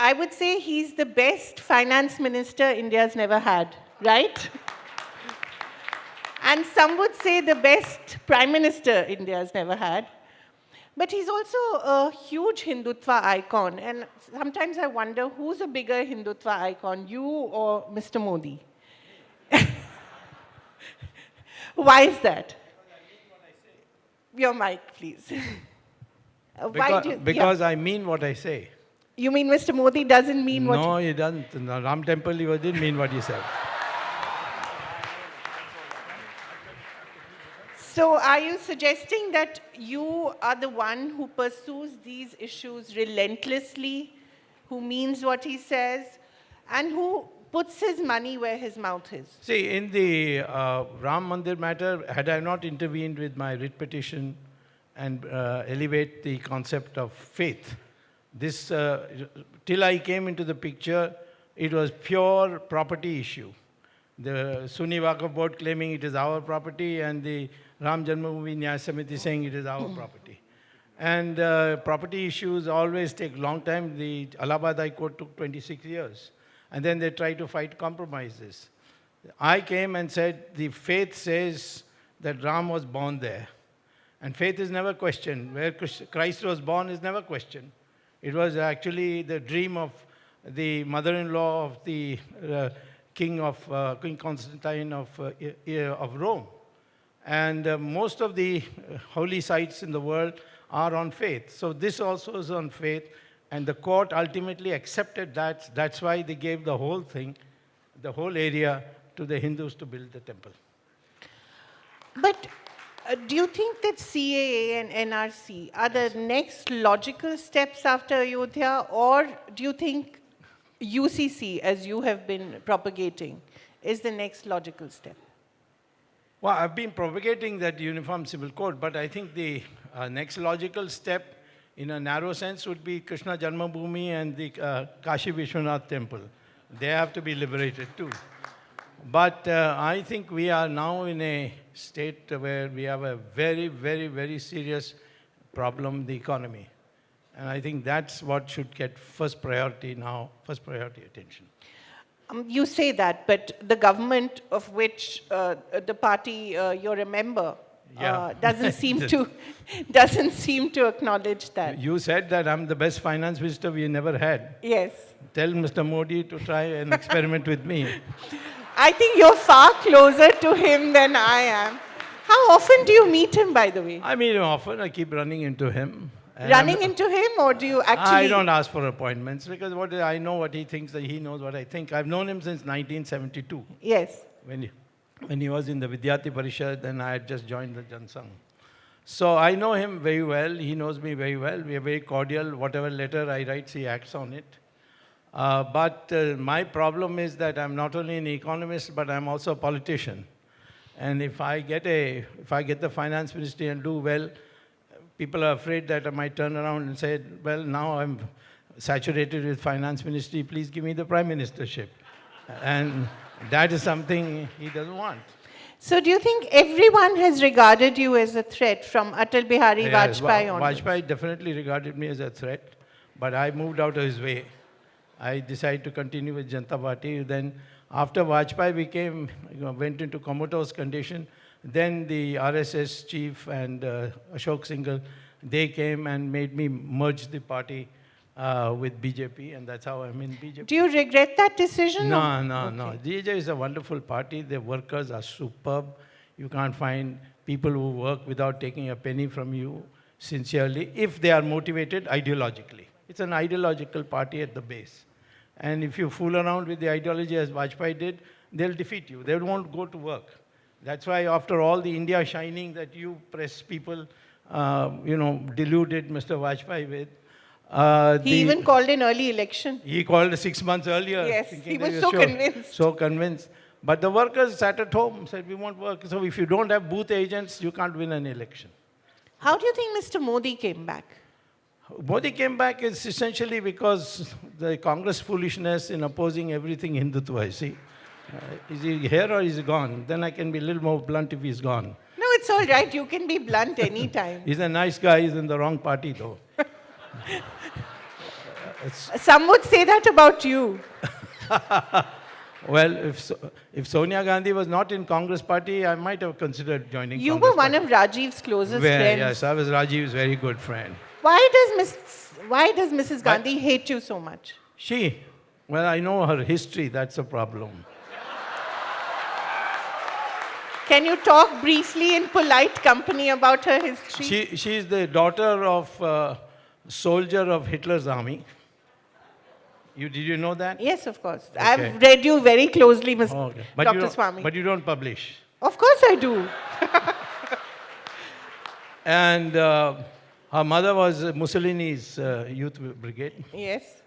I would say he's the best finance minister India's never had, right? And some would say the best prime minister India's never had. But he's also a huge Hindutva icon. And sometimes I wonder who's a bigger Hindutva icon, you or Mr. Modi? Why is that? Your mic, please. Because I mean what I say. You mean Mr. Modi doesn't mean what... No, he doesn't. In the Ram Temple, he didn't mean what he said. So are you suggesting that you are the one who pursues these issues relentlessly, who means what he says, and who puts his money where his mouth is? See, in the Ram Mandir matter, had I not intervened with my writ petition and elevate the concept of faith, this, till I came into the picture, it was pure property issue. The Sunni Waqf board claiming it is our property, and the Ram Janmabhoomi Nyaya Samiti saying it is our property. And property issues always take a long time. The Allahabad High Court took 26 years. And then they try to fight compromises. I came and said, the faith says that Ram was born there. And faith is never questioned. Where Christ was born is never questioned. It was actually the dream of the mother-in-law of the King Constantine of Rome. And most of the holy sites in the world are on faith. So this also is on faith. And the court ultimately accepted that. That's why they gave the whole thing, the whole area, to the Hindus to build the temple. But do you think that CAA and NRC are the next logical steps after Ayodhya, or do you think UCC, as you have been propagating, is the next logical step? Well, I've been propagating that uniform civil code, but I think the next logical step, in a narrow sense, would be Krishna Janmabhoomi and the Kashi Vishwanath temple. They have to be liberated too. But I think we are now in a state where we have a very, very, very serious problem, the economy. And I think that's what should get first priority now, first priority attention. You say that, but the government of which the party you're a member doesn't seem to acknowledge that. You said that I'm the best finance minister we never had. Yes. Tell Mr. Modi to try an experiment with me. I think you're far closer to him than I am. How often do you meet him, by the way? I meet him often. I keep running into him. Running into him, or do you actually... I don't ask for appointments because I know what he thinks, that he knows what I think. I've known him since 1972. Yes. When he was in the Vidyarthi Parishad, and I had just joined the Jansangh. So I know him very well. He knows me very well. We are very cordial. Whatever letter I write, he acts on it. But my problem is that I'm not only an economist, but I'm also a politician. And if I get the finance ministry and do well, people are afraid that I might turn around and say, well, now I'm saturated with finance ministry, please give me the prime ministership. And that is something he doesn't want. So do you think everyone has regarded you as a threat, from Atal Bihari Vajpayee onwards? Vajpayee definitely regarded me as a threat, but I moved out of his way. I decided to continue with Janata Party. Then after Vajpayee went into comatose condition, then the RSS chief and Ashok Singhal, they came and made me merge the party with BJP, and that's how I'm in BJP. Do you regret that decision? No. DJ is a wonderful party. Their workers are superb. You can't find people who work without taking a penny from you sincerely, if they are motivated ideologically. It's an ideological party at the base. And if you fool around with the ideology as Vajpayee did, they'll defeat you. They won't go to work. That's why after all the India shining that you press people, deluded Mr. Vajpayee with, he even called an early election. He called 6 months earlier. Yes, he was so convinced. So convinced. But the workers sat at home, said, we won't work. So if you don't have booth agents, you can't win an election. How do you think Mr. Modi came back? Modi came back is essentially because the Congress foolishness in opposing everything Hindutva, see. Is he here or is he gone? Then I can be a little more blunt if he's gone. No, it's all right. You can be blunt anytime. He's a nice guy. He's in the wrong party, though. Some would say that about you. Well, if Sonia Gandhi was not in Congress party, I might have considered joining You Congress were one party. of Rajiv's closest Where, friends. yes, I was Rajiv's very good friend. Why does Mrs. Gandhi hate you so much? Well, I know her history, that's a problem. Can you talk briefly in polite company about her history? She is the daughter of a soldier of Hitler's army. Did you know that? Yes, of course. Okay. I've read you very closely, Ms. Okay. Dr. Swamy. But you don't publish. Of course I do. And her mother was Mussolini's youth brigade. Yes.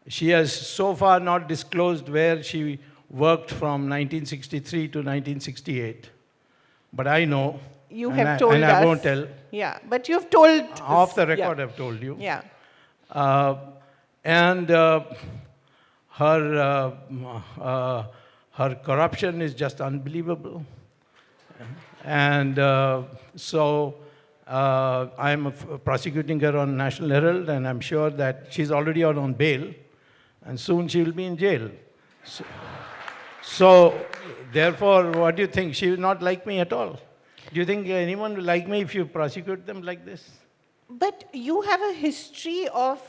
She has so far not disclosed where she worked from 1963 to 1968. But I know. You have told us. And I won't tell. Yeah, but you've told us. Off the record, I've told you. Yeah. And her corruption is just unbelievable. And so I'm prosecuting her on National Herald, and I'm sure that she's already out on bail, and soon she will be in jail. So therefore, what do you think? She will not like me at all. Do you think anyone will like me if you prosecute them like this? But you have a history of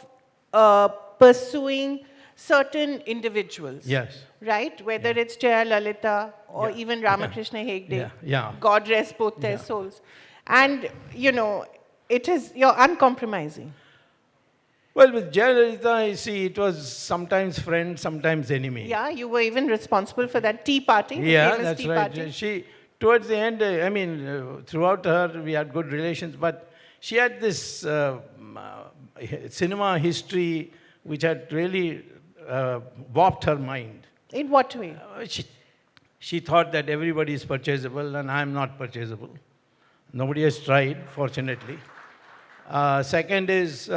pursuing certain individuals. Yes. Right? Whether it's Jaya Lalita or even Ramakrishna Hegde. Yeah. God rest both their souls. And, you're uncompromising. Well, with Jaitley, you see, it was sometimes friend, sometimes enemy. Yeah, you were even responsible for that tea party. The Yeah, famous that's tea right. Party. She, towards the end, throughout her, we had good relations, but she had this cinema history which had really warped her mind. In what way? She thought that everybody is purchasable and I am not purchasable. Nobody has tried, fortunately. Second is,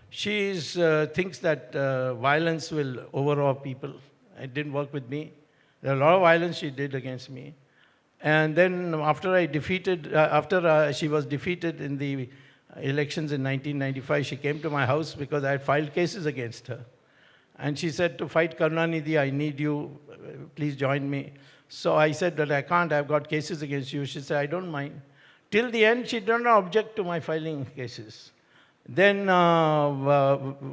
she thinks that violence will overawe people. It didn't work with me. There are a lot of violence she did against me. And then after she was defeated in the elections in 1995, she came to my house because I had filed cases against her. And she said, to fight Karunanidhi, I need you, please join me. So I said that I can't, I've got cases against you. She said, I don't mind. Till the end, she did not object to my filing cases. Then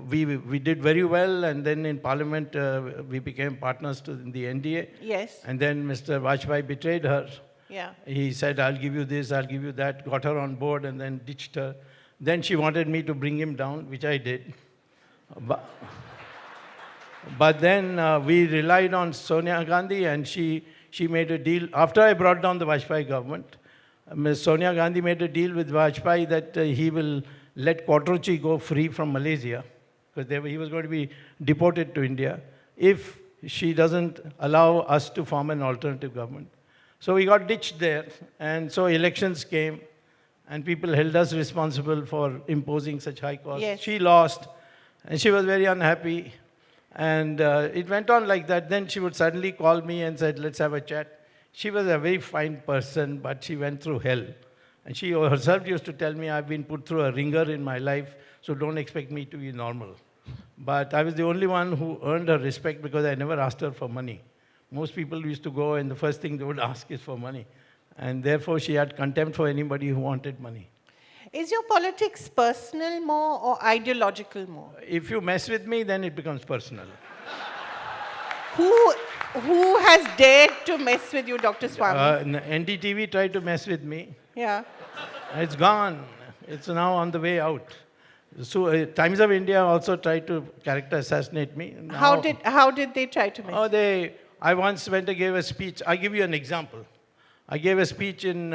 we did very well, and then in Parliament, we became partners in the NDA. Yes. And then Mr. Vajpayee betrayed her. Yeah. He said, I'll give you this, I'll give you that, got her on board, and then ditched her. Then she wanted me to bring him down, which I did. But then we relied on Sonia Gandhi, and she made a deal. After I brought down the Vajpayee government, Ms. Sonia Gandhi made a deal with Vajpayee that he will let Quattrochi go free from Malaysia, because he was going to be deported to India, if she doesn't allow us to form an alternative government. So we got ditched there, and so elections came, and people held us responsible for imposing such high costs. Yes. She lost, and she was very unhappy. And it went on like that. Then she would suddenly call me and said, let's have a chat. She was a very fine person, but she went through hell. And she herself used to tell me, I've been put through a ringer in my life, so don't expect me to be normal. But I was the only one who earned her respect because I never asked her for money. Most people used to go and the first thing they would ask is for money. And therefore she had contempt for anybody who wanted money. Is your politics personal more or ideological more? If you mess with me, then it becomes personal. Who has dared to mess with you, Dr. Swamy? NDTV tried to mess with me. Yeah. It's gone. It's now on the way out. So Times of India also tried to character assassinate me. Now, How did they try to mess? I once went and gave a speech. I'll give you an example. I gave a speech in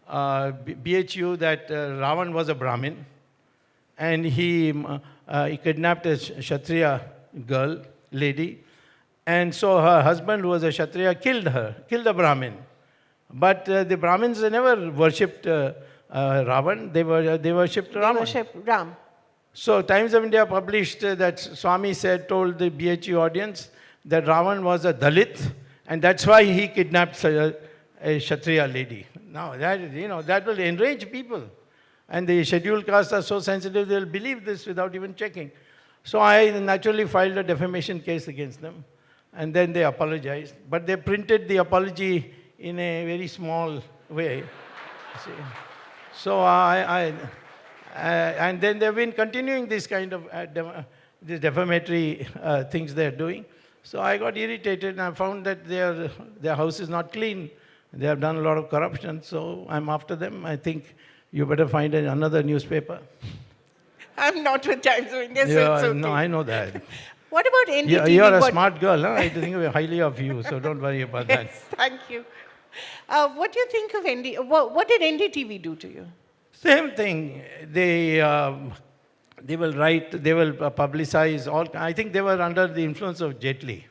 BHU that Ravan was a Brahmin, and he kidnapped a Kshatriya lady, and so her husband, who was a Kshatriya, killed a Brahmin. But the Brahmins, they never worshipped Ravan, they worshipped Raman. They worship Ram. So Times of India published that Swamy told the BHU audience that Ravan was a Dalit, and that's why he kidnapped a Kshatriya lady. Now, that will enrage people. And the scheduled castes are so sensitive, they'll believe this without even checking. So I naturally filed a defamation case against them, and then they apologized. But they printed the apology in a very small way. See. So and then they've been continuing this kind of these defamatory things they're doing. So I got irritated, and I found that their house is not clean. They have done a lot of corruption, so I'm after them. I think you better find another newspaper. I'm not with Times of India, so Yeah, it's okay. no, I know that. What about NDTV? You're a smart girl, huh? I think highly of you, so don't worry about that. Yes, thank you. What do you think of what did NDTV do to you? Same thing. They will write, they will publicize all. I think they were under the influence of Jaitley.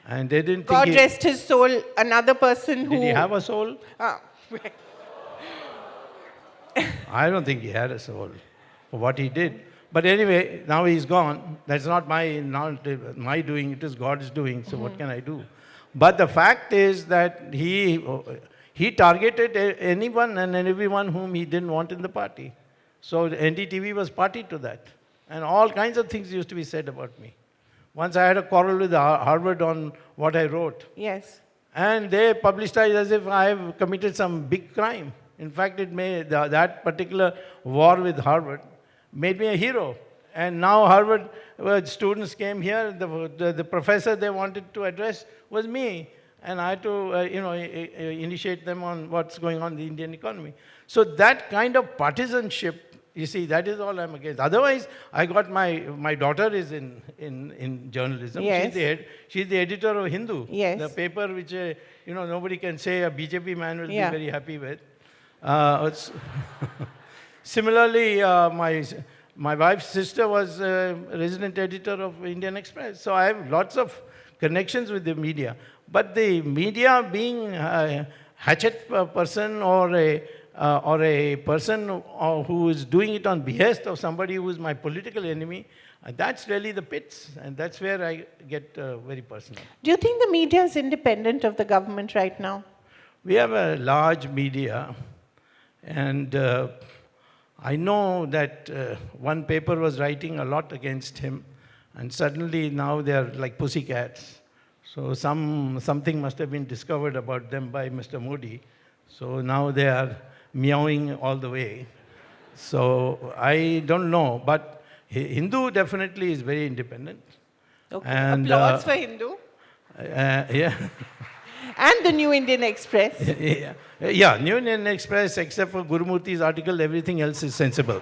And they didn't God think rest his soul, another person who... Did he have a soul? Ah. I don't think he had a soul for what he did. But anyway, now he's gone. That's not my doing, it is God's doing, so what can I do? But the fact is that he targeted anyone and everyone whom he didn't want in the party. So NDTV was party to that. And all kinds of things used to be said about me. Once I had a quarrel with Harvard on what I wrote. Yes. And they publicized as if I have committed some big crime. In fact, it made that particular war with Harvard made me a hero. And now Harvard students came here. The professor they wanted to address was me. And I had to initiate them on what's going on in the Indian economy. So that kind of partisanship, you see, that is all I'm against. Otherwise, I got my daughter is in journalism. Yes. She's the editor of Hindu. Yes. The paper which nobody can say a BJP man will be very happy with. Similarly, my wife's sister was a resident editor of Indian Express. So I have lots of connections with the media. But the media being a hatchet person or a person who is doing it on behest of somebody who is my political enemy, that's really the pits. And that's where I get very personal. Do you think the media is independent of the government right now? We have a large media. And I know that one paper was writing a lot against him. And suddenly now they're like pussycats. So something must have been discovered about them by Mr. Modi. So now they are meowing all the way. So I don't know, but Hindu definitely is very independent. Okay. And, applause for Hindu. Yeah. And the New Indian Express. Yeah, New Indian Express, except for Gurumurthy's article, everything else is sensible.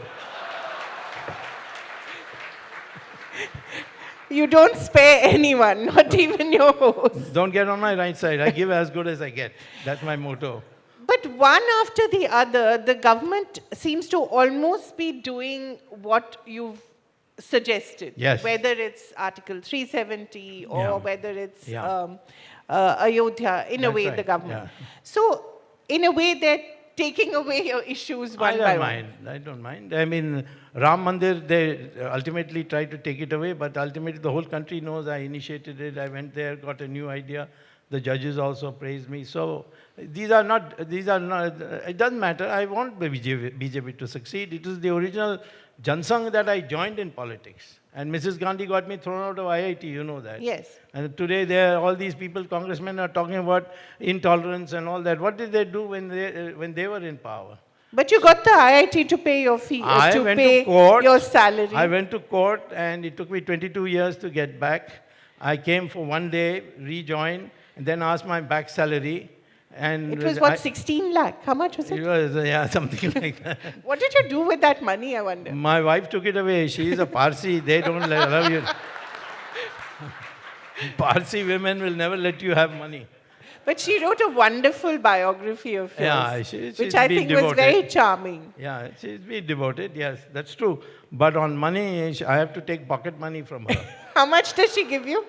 You don't spare anyone, not even your host. Don't get on my right side. I give as good as I get. That's my motto. But one after the other, the government seems to almost be doing what you've suggested. Yes. Whether it's Article 370 or whether it's Ayodhya, in a That's way, right. the government. Yeah. So, in a way, they're taking away your issues one by one. I don't mind. I mean, Ram Mandir, they ultimately tried to take it away, but ultimately the whole country knows I initiated it. I went there, got a new idea. The judges also praised me. So these are not, it doesn't matter. I want BJP to succeed. It was the original Jansangh that I joined in politics. And Mrs. Gandhi got me thrown out of IIT, you know that. Yes. And today all these people, congressmen, are talking about intolerance and all that. What did they do when they were in power? But you got the IIT to pay your fee, to pay your salary. I went to court and it took me 22 years to get back. I came for one day, rejoined, and then asked my back salary. And it was what, 16 lakh? How much was it? It was, something like that. What did you do with that money, I wonder? My wife took it away. She is a Parsi. They don't allow you. Parsi women will never let you have money. But she wrote a wonderful biography of yours, Yeah, she's which I think was very charming. Yeah, she's been devoted, yes, that's true. But on money, I have to take pocket money from her. How much does she give you?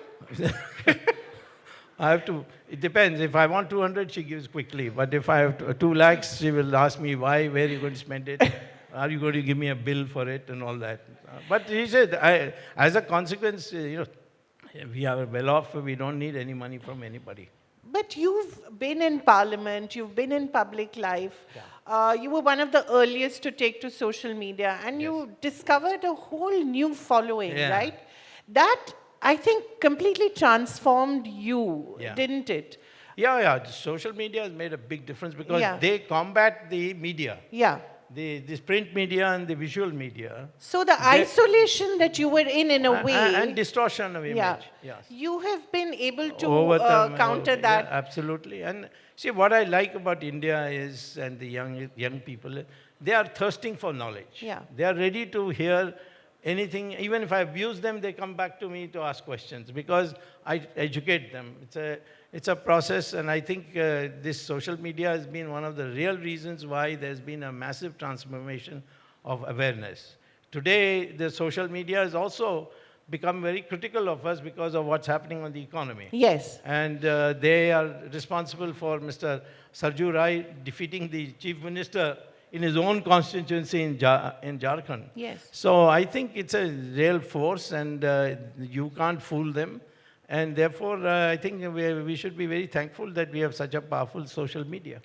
I have to, it depends. If I want 200, she gives quickly. But if I have 2 lakhs, she will ask me why, where are you going to spend it? Are you going to give me a bill for it and all that? But she said, as a consequence, we are well off. We don't need any money from anybody. But you've been in parliament, you've been in public life. You were one of the earliest to take to social media, and you discovered a whole new following, Yeah. right? That, I think, completely transformed you, Yeah. didn't it? Yeah. The social media has made a big difference because Yeah. they combat the media, Yeah. the print media and the visual media. So the isolation that you were in a way, And distortion of image. yeah, Yes. you have been able to Overcome, counter yeah, that. absolutely. And see, what I like about India is, and the young people, they are thirsting for knowledge. Yeah. They are ready to hear anything. Even if I abuse them, they come back to me to ask questions because I educate them. It's a process, and I think this social media has been one of the real reasons why there's been a massive transformation of awareness. Today, the social media has also become very critical of us because of what's happening on the economy. Yes. And they are responsible for Mr. Sarju Rai defeating the chief minister in his own constituency in Jharkhand. Yes. So I think it's a real force, and you can't fool them. And therefore, I think we should be very thankful that we have such a powerful social media.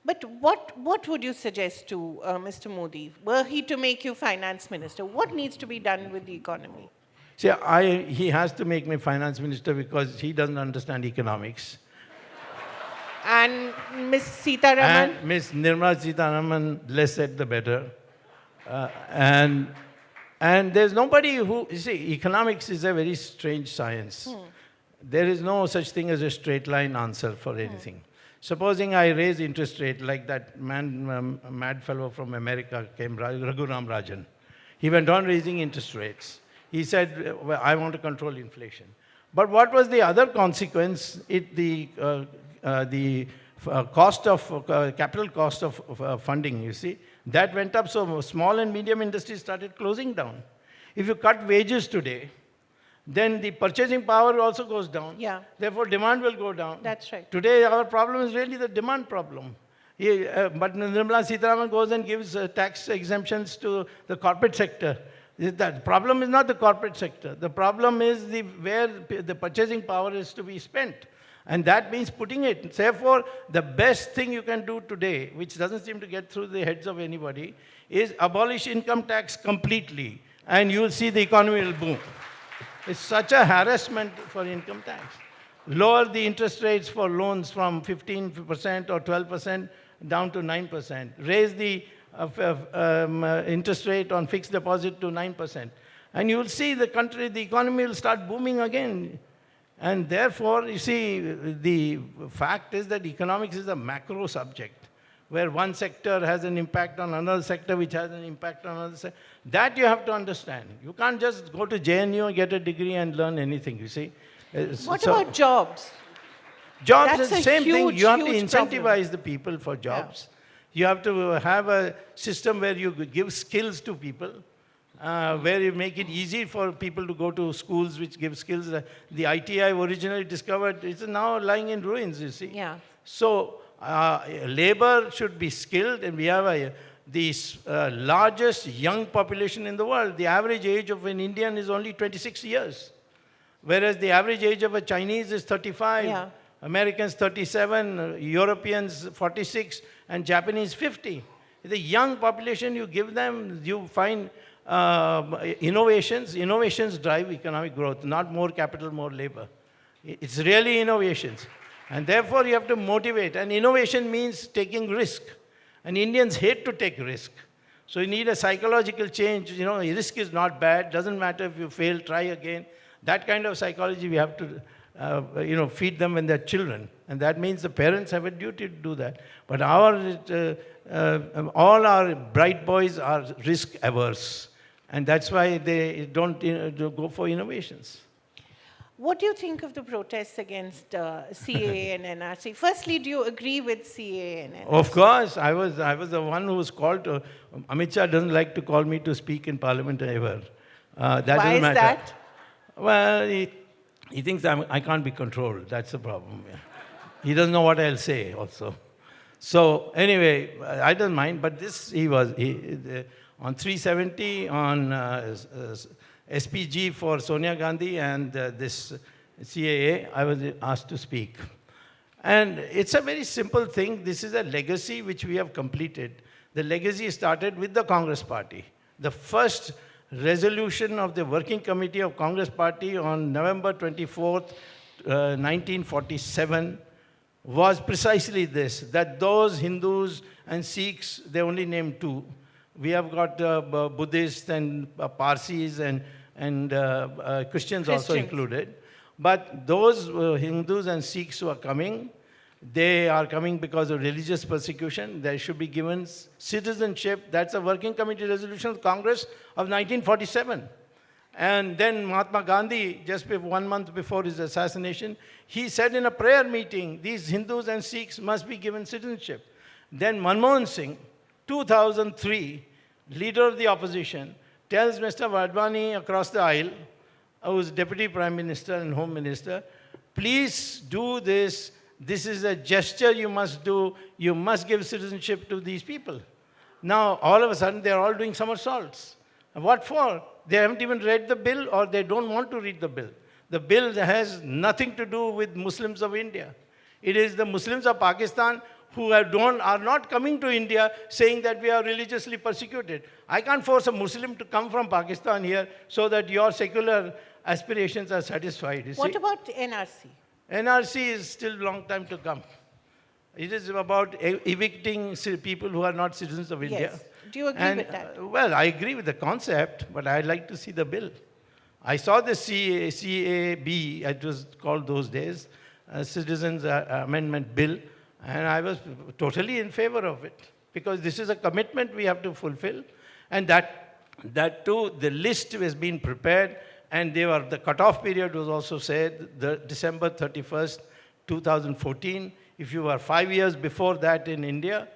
But what would you suggest to Mr. Modi? Were he to make you finance minister, what needs to be done with the economy? See, he has to make me finance minister because he doesn't understand economics. And Ms. Sitaraman? And Ms. Nirmala Sitharaman, less said the better. And there's nobody who, you see, economics is a very strange science. There is no such thing as a straight line answer for anything. Supposing I raise interest rate like that mad fellow from America came, Raghuram Rajan. He went on raising interest rates. He said, well, I want to control inflation. But what was the other consequence? The cost of, capital cost of funding, you see, that went up. So small and medium industries started closing down. If you cut wages today, then the purchasing power also goes down. Yeah. Therefore, demand will go down. That's right. Today, our problem is really the demand problem. But Nirmala Sitharaman goes and gives tax exemptions to the corporate sector. The problem is not the corporate sector. The problem is where the purchasing power is to be spent. And that means putting it. Therefore, the best thing you can do today, which doesn't seem to get through the heads of anybody, is abolish income tax completely. And you'll see the economy will boom. It's such a harassment for income tax. Lower the interest rates for loans from 15% or 12% down to 9%. Raise the interest rate on fixed deposit to 9%. And you'll see the economy will start booming again. And therefore, you see, the fact is that economics is a macro subject, where one sector has an impact on another sector, which has an impact on another sector. That you have to understand. You can't just go to JNU, get a degree, and learn anything, you see. What about jobs? Jobs That's is the a same thing. huge, You have to huge incentivize problem. the people for jobs. You have to have a system where you give skills to people, where you make it easy for people to go to schools which give skills. The ITI originally discovered, it's now lying in ruins, you see. Yeah. So labor should be skilled, and we have the largest young population in the world. The average age of an Indian is only 26 years, whereas the average age of a Chinese is 35. Yeah. Americans 37, Europeans 46, and Japanese 50. The young population, you give them, you find innovations. Innovations drive economic growth, not more capital, more labor. It's really innovations. And therefore, you have to motivate. And innovation means taking risk. And Indians hate to take risk. So you need a psychological change. You know, risk is not bad. Doesn't matter if you fail, try again. That kind of psychology we have to feed them when they're children. And that means the parents have a duty to do that. But all our bright boys are risk averse. And that's why they don't go for innovations. What do you think of the protests against CAA and NRC? Firstly, do you agree with CAA and NRC? Of course, I was the one who was called to. Amit Shah doesn't like to call me to speak in Parliament ever. Why is that? Well, he thinks I can't be controlled. That's the problem. Yeah. He doesn't know what I'll say also. So anyway, I don't mind. But this, on 370, on SPG for Sonia Gandhi and this CAA, I was asked to speak. And it's a very simple thing. This is a legacy which we have completed. The legacy started with the Congress Party. The first resolution of the Working Committee of Congress Party on November 24th, 1947 was precisely this, that those Hindus and Sikhs, they only named two. We have got Buddhists and Parsis and Christians also included. But those Hindus and Sikhs who are coming, they are coming because of religious persecution. They should be given citizenship. That's a Working Committee resolution of Congress of 1947. And then Mahatma Gandhi, just 1 month before his assassination, he said in a prayer meeting, these Hindus and Sikhs must be given citizenship. Then Manmohan Singh, 2003, leader of the opposition, tells Mr. Wadhwani across the aisle, who is Deputy Prime Minister and Home Minister, please do this. This is a gesture you must do. You must give citizenship to these people. Now, all of a sudden, they're all doing somersaults. What for? They haven't even read the bill, or they don't want to read the bill. The bill has nothing to do with Muslims of India. It is the Muslims of Pakistan who are not coming to India saying that we are religiously persecuted. I can't force a Muslim to come from Pakistan here so that your secular aspirations are satisfied. What about NRC? NRC is still a long time to come. It is about evicting people who are not citizens of India. Yes. Do you agree with that? Well, I agree with the concept, but I'd like to see the bill. I saw the CAB, it was called those days, Citizens Amendment Bill, and I was totally in favor of it, because this is a commitment we have to fulfill, and that too, the list has been prepared, and the cutoff period was also said, December 31st, 2014. If you were 5 years before that in India,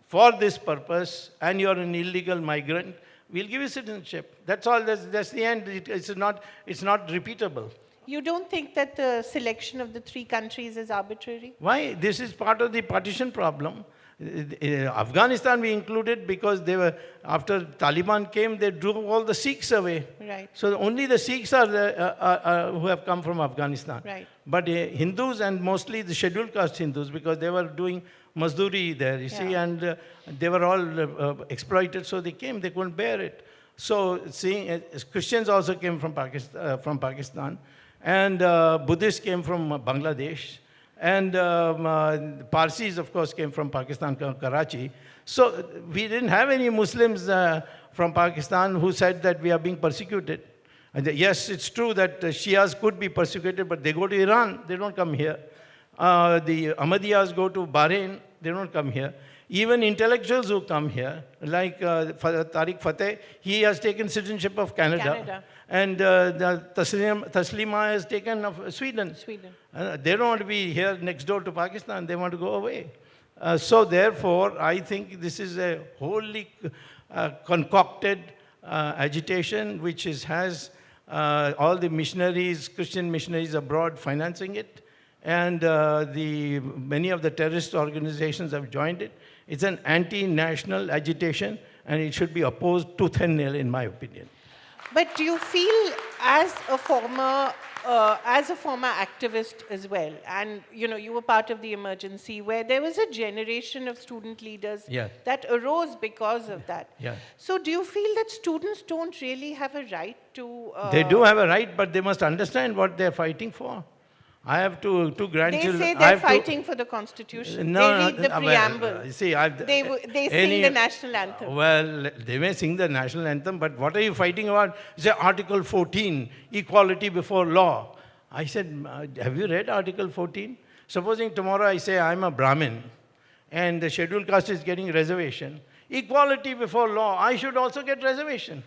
for this purpose, and you're an illegal migrant, we'll give you citizenship. That's all. That's the end. It's not repeatable. You don't think that the selection of the three countries is arbitrary? Why? This is part of the partition problem. Afghanistan we included because after Taliban came, they drew all the Sikhs away. Right. So only the Sikhs are who have come from Afghanistan. Right. But Hindus, and mostly the scheduled caste Hindus, because they were doing Mazduri there, you see, and they were all exploited, so they came, they couldn't bear it. So Christians also came from Pakistan, and Buddhists came from Bangladesh, and Parsis, of course, came from Pakistan, Karachi. So we didn't have any Muslims from Pakistan who said that we are being persecuted. And yes, it's true that Shias could be persecuted, but they go to Iran, they don't come here. The Ahmadiyas go to Bahrain, they don't come here. Even intellectuals who come here, like Tariq Fateh, he has taken citizenship of Canada. And Taslima has taken of Sweden. They don't want to be here next door to Pakistan, they want to go away. So therefore, I think this is a wholly concocted agitation which has all the missionaries, Christian missionaries abroad financing it. And many of the terrorist organizations have joined it. It's an anti-national agitation, and it should be opposed tooth and nail, in my opinion. But do you feel, as a former activist as well, and you were part of the emergency, where there was a generation of student leaders that arose because of that. So do you feel that students don't really have a right to... They do have a right, but they must understand what they're fighting for. I have two grandchildren. They say they're fighting for the Constitution. They read the preamble. They sing the national anthem. Well, they may sing the national anthem, but what are you fighting about? Say Article 14, equality before law. I said, have you read Article 14? Supposing tomorrow I say I'm a Brahmin and the scheduled caste is getting reservation. Equality before law, I should also get reservation.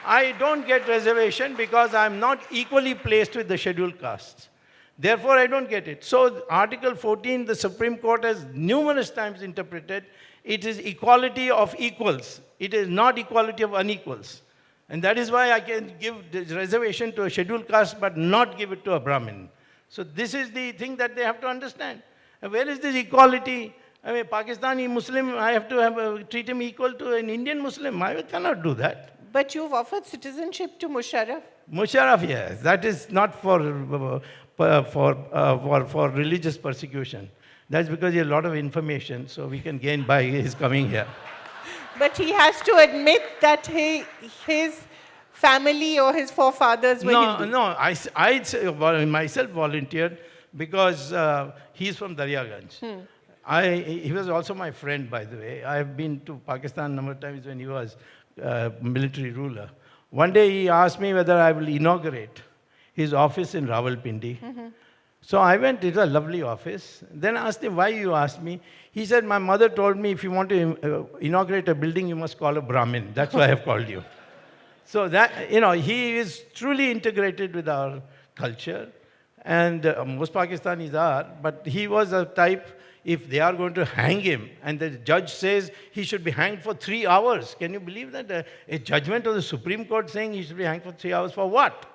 I don't get reservation because I'm not equally placed with the scheduled castes. Therefore, I don't get it. So Article 14, the Supreme Court has numerous times interpreted, it is equality of equals. It is not equality of unequals. And that is why I can give the reservation to a scheduled caste but not give it to a Brahmin. So this is the thing that they have to understand. And where is this equality? I mean, Pakistani Muslim, I have to treat him equal to an Indian Muslim. I cannot do that. But you've offered citizenship to Musharraf. Musharraf, yes. That is not for religious persecution. That's because he has a lot of information, so we can gain by his coming here. But he has to admit that his family or his forefathers were Hindu. No, myself volunteered because he's from Daryaganj. He was also my friend, by the way. I have been to Pakistan a number of times when he was military ruler. One day he asked me whether I will inaugurate his office in Rawalpindi. So I went, it's a lovely office. Then I asked him, why you asked me? He said, my mother told me if you want to inaugurate a building, you must call a Brahmin. That's why I have called you. So that, he is truly integrated with our culture. And most Pakistanis are, but he was a type, if they are going to hang him, and the judge says he should be hanged for 3 hours. Can you believe that? A judgment of the Supreme Court saying he should be hanged for 3 hours for what?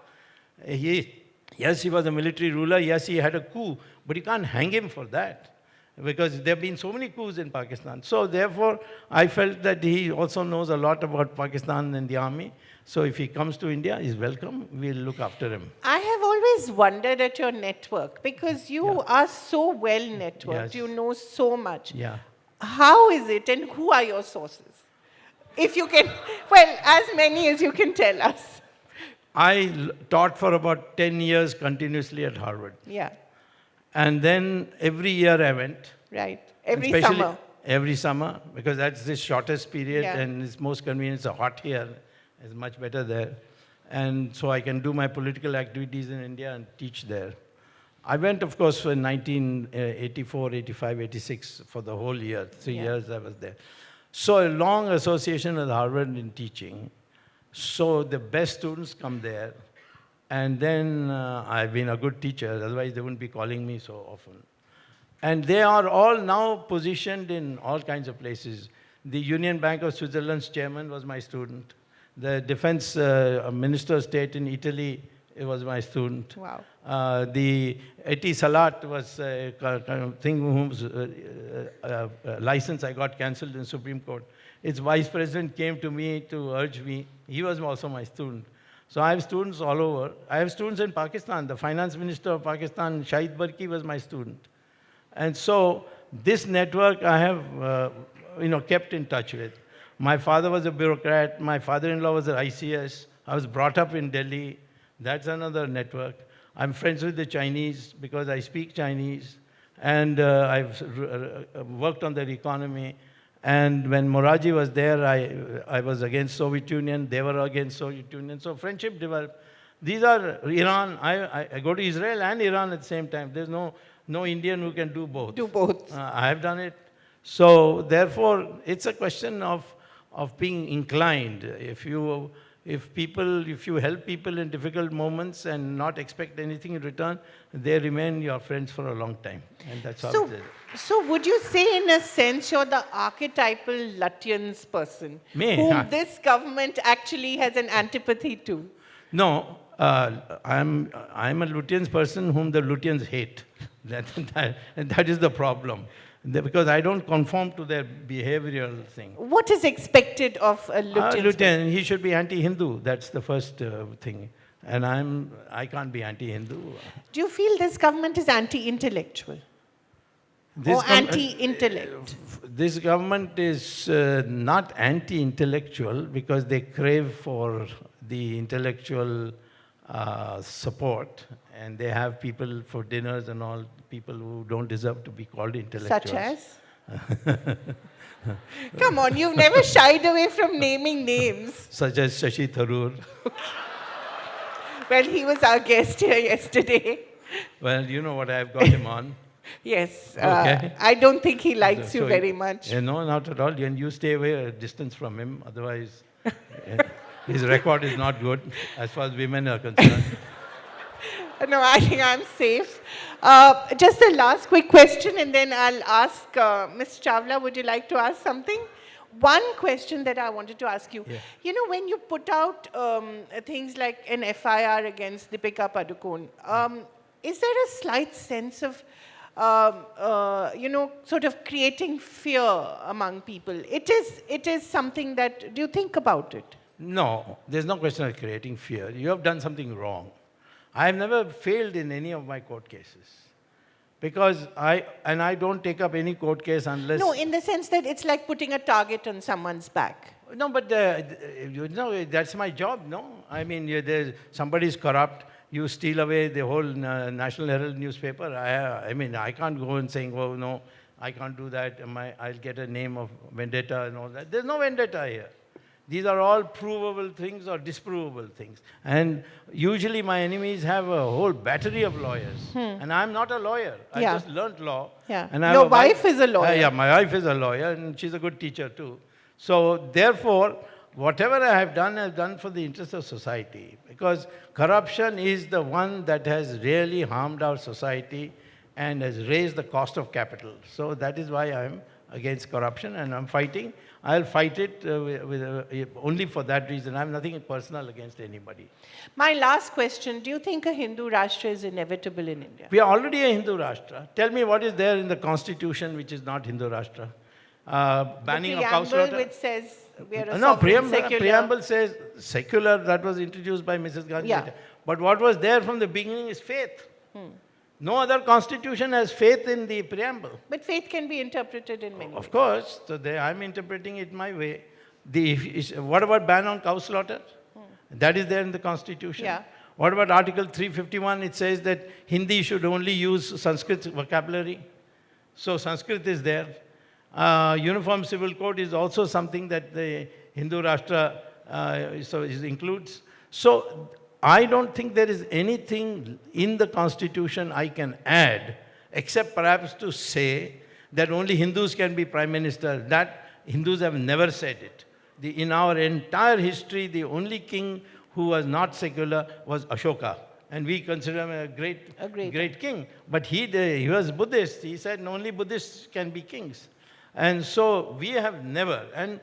Yes, he was a military ruler. Yes, he had a coup. But you can't hang him for that. Because there have been so many coups in Pakistan. So therefore, I felt that he also knows a lot about Pakistan and the army. So if he comes to India, he's welcome. We'll look after him. I have always wondered at your network because you are so well networked. Yes. You know so much. Yeah. How is it and who are your sources? If you can, well, as many as you can tell us. I taught for about 10 years continuously at Harvard. Yeah, And then every year I went. right. Every Especially summer. Every summer, because that's the shortest period Yeah. and it's most convenient. It's hot here. It's much better there. And so I can do my political activities in India and teach there. I went, of course, in 1984, 85, 86 for the whole year. 3 Yeah. years I was there. So a long association with Harvard in teaching. So the best students come there. And then I've been a good teacher, otherwise they wouldn't be calling me so often. And they are all now positioned in all kinds of places. The Union Bank of Switzerland's chairman was my student. The defense minister of state in Italy was my student. Wow. The Eti Salat was a thing whose license I got cancelled in Supreme Court. Its vice president came to me to urge me. He was also my student. So I have students all over. I have students in Pakistan. The finance minister of Pakistan, Shahid Barki, was my student. And so this network I have kept in touch with. My father was a bureaucrat. My father-in-law was an ICS. I was brought up in Delhi. That's another network. I'm friends with the Chinese because I speak Chinese. And I've worked on their economy. And when Morarji was there, I was against Soviet Union. They were against Soviet Union. So friendship developed. These are Iran. I go to Israel and Iran at the same time. There's no Indian who can do both. Do both. I have done it. So therefore, it's a question of being inclined. If you help people in difficult moments and not expect anything in return, they remain your friends for a long time. And that's how it is. So would you say, in a sense, you're the archetypal Lutyens person, Me? whom this government actually has an antipathy to? No, I'm a Lutyens person whom the Lutyens hate. That is the problem. Because I don't conform to their behavioral thing. What is expected of a Lutyens? Lutyen, he should be anti-Hindu. That's the first thing. And I can't be anti-Hindu. Do you feel this government is anti-intellectual? Or anti-intellect? This government is not anti-intellectual because they crave for the intellectual support. And they have people for dinners and all, people who don't deserve to be called intellectuals. Such as? Come on, you've never shied away from naming names. Such as Shashi Tharoor. Well, he was our guest here yesterday. Well, you know what I've got him on. Yes. Okay. I don't think he likes you So very much. No, not at all. And you stay away a distance from him. Otherwise, his record is not good as far as women are concerned. No, I think I'm safe. Just a last quick question, and then I'll ask Ms. Chawla, would you like to ask something? One question that I wanted to ask you. Yeah. You know, when you put out things like an FIR against Deepika Padukone, is there a slight sense of, sort of creating fear among people? It is something that, do you think about it? No, there's no question of creating fear. You have done something wrong. I have never failed in any of my court cases. Because I don't take up any court case unless... No, in the sense that it's like putting a target on someone's back. No, but you know, that's my job, no? I mean, somebody is corrupt, you steal away the whole National Herald newspaper. I mean, I can't go and saying, oh, no, I can't do that. I'll get a name of vendetta and all that. There's no vendetta here. These are all provable things or disprovable things. And usually my enemies have a whole battery of lawyers. And I'm not a lawyer. I just learnt law. Yeah. And I Your have wife is a lawyer. Yeah, my wife is a lawyer and she's a good teacher too. So therefore, whatever I have done, I've done for the interest of society. Because corruption is the one that has really harmed our society and has raised the cost of capital. So that is why I'm against corruption and I'm fighting. I'll fight it only for that reason. I have nothing personal against anybody. My last question, do you think a Hindu Rashtra is inevitable in India? We are already a Hindu Rashtra. Tell me what is there in the constitution which is not Hindu Rashtra? Banning of cow slaughter? The preamble which says we are a No, sovereign secular... preamble says secular, that was introduced by Mrs. Gandhi. Yeah. But what was there from the beginning is faith. No other constitution has faith in the preamble. But faith can be interpreted in many ways. Of course, so I'm interpreting it my way. What about ban on cow slaughter? That is there in the constitution. Yeah. What about Article 351? It says that Hindi should only use Sanskrit vocabulary. So Sanskrit is there. Uniform Civil Code is also something that the Hindu Rashtra includes. So I don't think there is anything in the constitution I can add, except perhaps to say that only Hindus can be prime minister. That Hindus have never said it. In our entire history, the only king who was not secular was Ashoka. And we consider him a great king. But he was Buddhist. He said only Buddhists can be kings. And so we have never. And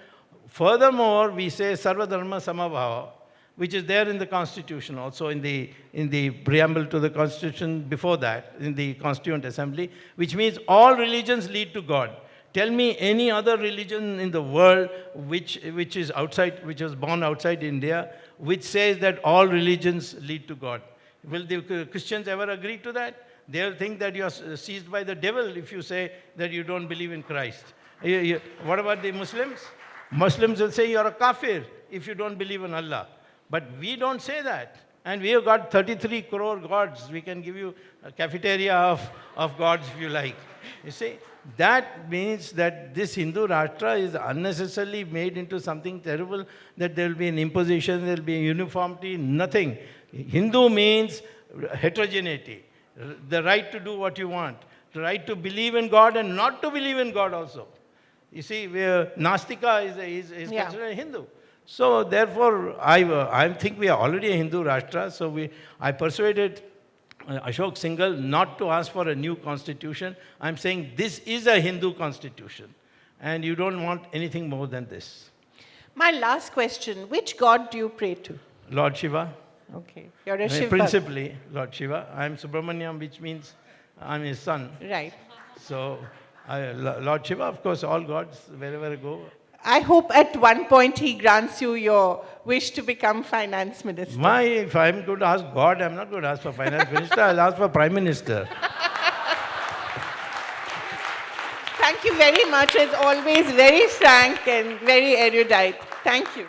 furthermore, we say Sarva Dharma Samabhava, which is there in the Constitution also, in the preamble to the Constitution before that, in the Constituent Assembly, which means all religions lead to God. Tell me any other religion in the world which was born outside India, which says that all religions lead to God. Will the Christians ever agree to that? They'll think that you are seized by the devil if you say that you don't believe in Christ. What about the Muslims? Muslims will say you're a kafir if you don't believe in Allah. But we don't say that. And we have got 33 crore gods. We can give you a cafeteria of gods if you like. You see, that means that this Hindu Rashtra is unnecessarily made into something terrible, that there will be an imposition, there will be a uniformity, nothing. Hindu means heterogeneity, the right to do what you want, the right to believe in God and not to believe in God also. You see, Nastika is considered a Hindu. So therefore, I think we are already a Hindu Rashtra. So I persuaded Ashok Singhal not to ask for a new constitution. I'm saying this is a Hindu constitution. And you don't want anything more than this. My last question, which God do you pray to? Lord Shiva. Okay. You're a Shiva. Principally, Lord Shiva. I'm Subramanian, which means I'm his son. Right. So, Lord Shiva, of course, all gods, wherever I go. I hope at one point he grants you your wish to become finance minister. If I'm going to ask God, I'm not going to ask for finance minister, I'll ask for prime minister. Thank you very much, as always, very frank and very erudite. Thank you.